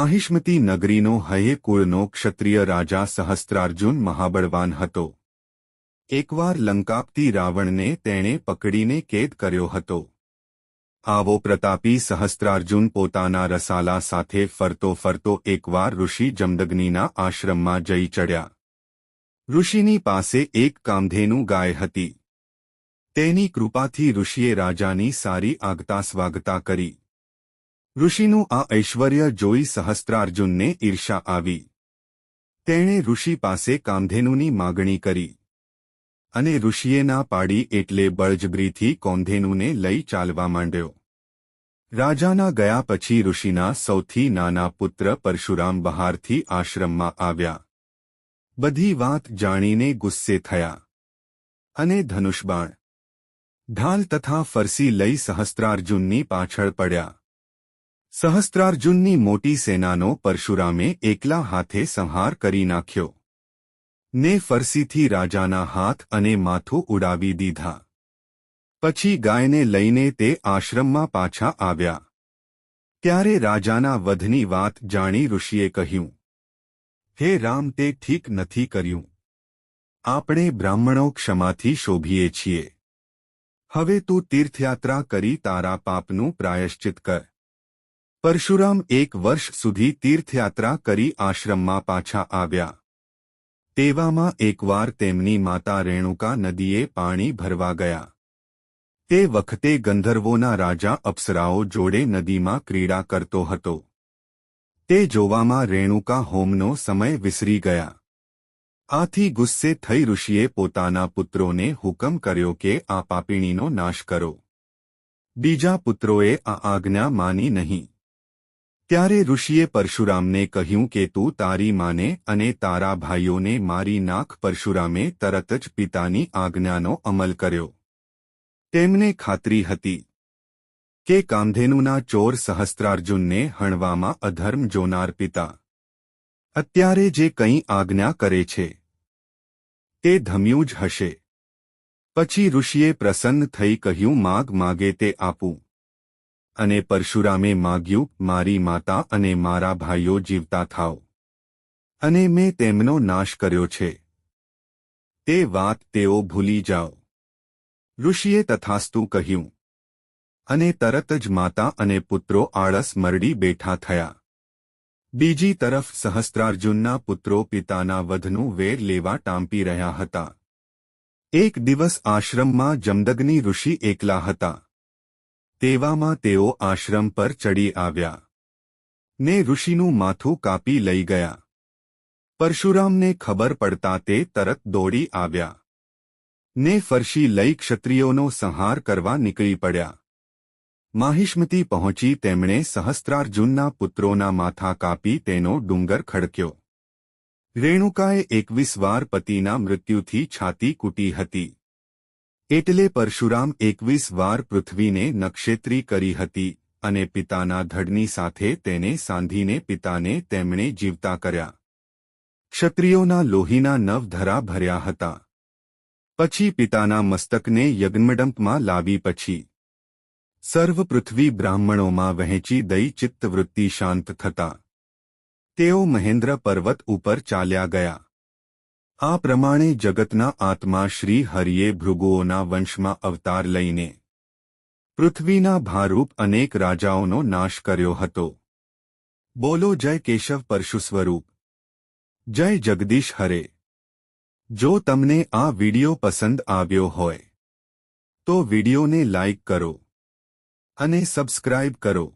માહિષ્મતી નગરીનો હયે કુળનો ક્ષત્રિય રાજા સહસ્ત્રાર્જુન મહાબળવાન હતો. એકવાર લંકાપતિ રાવણને તેણે પકડીને કેદ કર્યો હતો. આવો પ્રતાપી સહસ્ત્રાર્જુન પોતાના રસાલા સાથે ફરતો ફરતો એકવાર ઋષિ જમદગ્નિના આશ્રમમાં જઈ ચડ્યા. ઋષિની પાસે એક કામધેનુ ગાય હતી. તેની કૃપાથી ઋષિએ રાજાની સારી આગતા સ્વાગતા કરી. ઋષિનું આ ઐશ્વર્ય જોઈ સહસ્ત્રાર્જુનને ઈર્ષા આવી. તેણે ઋષિ પાસે કામધેનુની માગણી કરી અને ઋષિએ ના પાડી એટલે બળજબરીથી કામધેનુને લઈ ચાલવા માંડ્યો. રાજાના ગયા પછી ઋષિના સૌથી નાના પુત્ર પરશુરામ બહારથી આશ્રમમાં આવ્યા. બધી વાત જાણીને ગુસ્સે થયા અને ધનુષબાણ, ઢાલ તથા ફરસી લઈ સહસ્ત્રાર્જુનની પાછળ પડ્યા. સહસ્ત્રાર્જુનની મોટી સેનાનો પરશુરામે એકલા હાથે સંહાર કરી નાખ્યો ને ફરસીથી રાજાના હાથ અને માથું ઉડાવી દીધા. પછી ગાયને લઈને તે આશ્રમમાં પાછા આવ્યા. ત્યારે રાજાના વધની વાત જાણી ઋષિએ કહ્યું, હે રામ, તે ઠીક નથી કર્યું. આપણે બ્રાહ્મણો ક્ષમાથી શોભીએ છીએ. હવે તું તીર્થયાત્રા કરી તારા પાપનું પ્રાયશ્ચિત કર. પરશુરામ 1 વર્ષ સુધી તીર્થયાત્રા કરી આશ્રમમાં પાછા આવ્યા. તેવામાં એકવાર તેમની માતા રેણુકા નદીએ પાણી ભરવા ગયા. તે વખતે ગંધર્વોના રાજા અપ્સરાઓ જોડે નદીમાં ક્રીડા કરતો હતો. તે જોવામાં રેણુકા હોમનો સમય વિસરી ગયા. આથી ગુસ્સે થઈ ઋષિએ પોતાના પુત્રોને હુકમ કર્યો કે આ પાપીણીનો નાશ કરો. બીજા પુત્રોએ આ આજ્ઞા માની નહીં. ત્યારે ઋષિએ પરશુરામને કહ્યું કે તું તારી માને અને તારા ભાઈઓને મારી નાખ. પરશુરામે તરત જ પિતાની આજ્ઞાનો અમલ કર્યો. તેમને ખાતરી હતી કે કામધેનુના ચોર સહસ્ત્રાર્જુનને હણવામાં અધર્મ જોનાર પિતા અત્યારે જે કંઈ આજ્ઞા કરે છે તે ધમ્યું જ હશે. પછી ઋષિએ પ્રસન્ન થઈ કહ્યું, માગ માગે તે આપું. અને પરશુરામે માગ્યું, મારી માતા અને મારા ભાઈઓ જીવતા થાવ અને મેં તેમનો નાશ કર્યો છે તે વાત તેઓ ભૂલી જાઓ. ઋષિએ તથાસ્તુ કહ્યું અને તરત જ માતા અને પુત્રો આળસ મરડી બેઠા થયા. બીજી તરફ સહસ્ત્રાર્જુનના પુત્રો પિતાના વધનું વેર લેવા ટાંપી રહ્યા હતા. એક દિવસ આશ્રમમાં જમદગ્નિ ઋષિ એકલા હતા. તેવામાં તેઓ આશ્રમ પર ચડી આવ્યા ને ઋષિનું માથું કાપી લઈ ગયા. પરશુરામને ખબર પડતા તે તરત દોડી આવ્યા ને ફરસી લઈ ક્ષત્રિયોનો સંહાર કરવા નીકળી પડ્યા. માહિષ્મતી પહોંચી તેમણે સહસ્ત્રાર્જુનના પુત્રોના માથા કાપી તેનો ડુંગર ખડક્યો. રેણુકાએ 21 વાર પતિના મૃત્યુથી છાતી કૂટી હતી. એટલે પરશુરામ 21 વાર પૃથ્વીને નક્ષેત્રી કરી હતી અને પિતાના ધડની સાથે તેને સાંધીને પિતાને તેમણે જીવતા કર્યા. ક્ષત્રિયોના લોહીના નવધરા ભર્યા હતા. પછી પિતાના મસ્તકને યજ્ઞમંડપમાં લાવી પછી સર્વ પૃથ્વી બ્રાહ્મણોમાં વહેંચી દઈ ચિત્તવૃત્તિ શાંત થતા તેઓ મહેન્દ્ર પર્વત ઉપર ચાલ્યા ગયા. આ પ્રમાણે જગતના આત્મા શ્રી હરિએ ભૃગુઓના વંશમાં અવતાર લઈને પૃથ્વીના ભારૂપ અનેક રાજાઓનો નાશ કર્યો હતો. બોલો જય કેશવ પરશુ સ્વરૂપ, જય જગદીશ હરે. જો તમને આ વિડિયો પસંદ આવ્યો હોય તો વિડિયોને લાઇક કરો અને સબસ્ક્રાઇબ કરો.